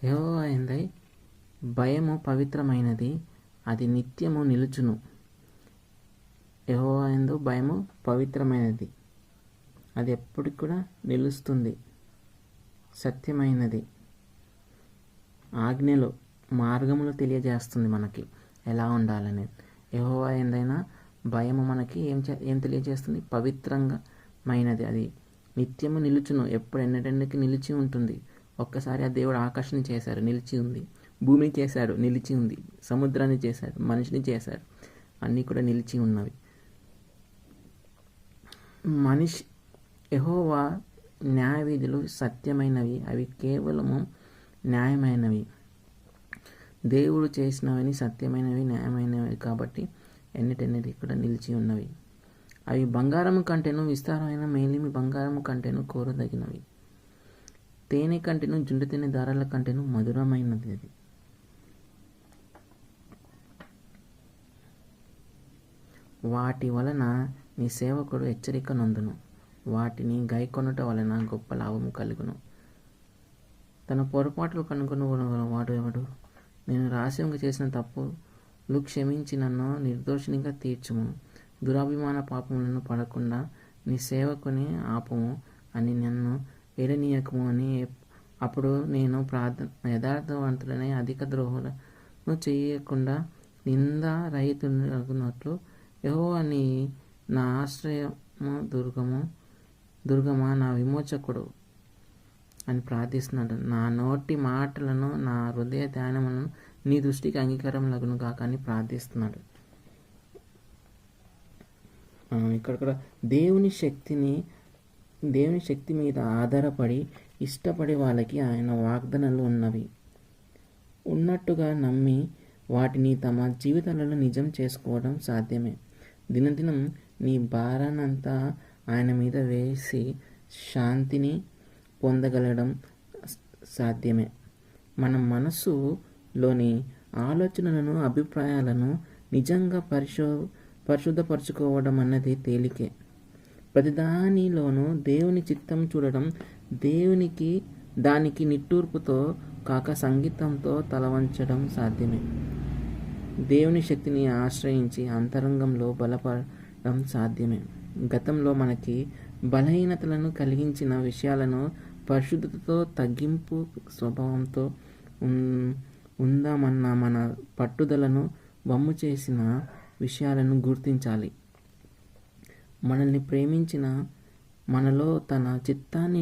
యెహోవా యందు భయము పవిత్రమైనది, అది నిత్యము నిలుచును. యెహోవా యందు భయము పవిత్రమైనది, అది ఎప్పటికి కూడా నిలుస్తుంది. సత్యమైనది, ఆజ్ఞలు మార్గములు తెలియజేస్తుంది మనకి ఎలా ఉండాలని. యెహోవా యందైనా భయము మనకి ఏం తెలియజేస్తుంది? పవిత్రమైనది, అది నిత్యము నిలుచును. ఎన్నటెన్నటికి నిలిచి ఉంటుంది. ఒక్కసారి ఆ దేవుడు ఆకాశాన్ని చేశాడు, నిలిచి ఉంది. భూమిని చేశాడు, నిలిచి ఉంది. సముద్రాన్ని చేశాడు, మనిషిని చేశాడు, అన్నీ కూడా నిలిచి ఉన్నవి. యెహోవా న్యాయవిధులు సత్యమైనవి, అవి కేవలము న్యాయమైనవి. దేవుడు చేసినవని సత్యమైనవి, న్యాయమైనవి కాబట్టి ఎన్నిటెన్నిటి కూడా నిలిచి ఉన్నవి. అవి బంగారము కంటేను విస్తారమైన మేలిమి బంగారము కంటేను కోరదగినవి. తేనె కంటేను జుండు తేనె దారాల కంటేను మధురమైనది అది. వాటి వలన నీ సేవకుడు హెచ్చరిక నొందును, వాటిని గైకొనుట వలన గొప్ప లాభము కలుగును. తన పొరపాట్లు కనుగొని వాడు ఎవడు? నేను రహస్యంగా చేసిన తప్పులు క్షమించి నన్ను నిర్దోషినిగా తీర్చుము. దురాభిమాన పాపములను పడకుండా నీ సేవకుని ఆపము అని నన్ను ఎడనీయకము అని. అప్పుడు నేను యథార్థవంతులనే అధిక ద్రోహులను చేయకుండా నిందారహితుడగునట్లు యెహోవా నా ఆశ్రయము, దుర్గమా, నా విమోచకుడు అని ప్రార్థిస్తున్నాడు. నా నోటి మాటలను, నా హృదయ ధ్యానములను నీ దృష్టికి అంగీకారములగును గాక అని ప్రార్థిస్తున్నాడు. ఇక్కడ కూడా దేవుని శక్తి మీద ఆధారపడి ఇష్టపడే వాళ్ళకి ఆయన వాగ్దానాలు ఉన్నట్టుగా నమ్మి వాటిని తమ జీవితాలలో నిజం చేసుకోవడం సాధ్యమే. దినదినం నీ భారానంతా ఆయన మీద వేసి శాంతిని పొందగలగడం సాధ్యమే. మన మనసులోని ఆలోచనలను, అభిప్రాయాలను నిజంగా పరిశుద్ధపరచుకోవడం అన్నది తేలికే. ప్రతిదానిలోనూ దేవుని చిత్తం చూడడం దానికి నిట్టూర్పుతో కాక సంగీతంతో తలవంచడం సాధ్యమే. దేవుని శక్తిని ఆశ్రయించి అంతరంగంలో బలపడడం సాధ్యమే. గతంలో మనకి బలహీనతలను కలిగించిన విషయాలను పరిశుద్ధతతో, తగ్గింపు స్వభావంతో ఉందామన్న మన పట్టుదలను వమ్ము చేసిన విషయాలను గుర్తించాలి. మనల్ని ప్రేమించిన మనలో తన చిత్తాన్ని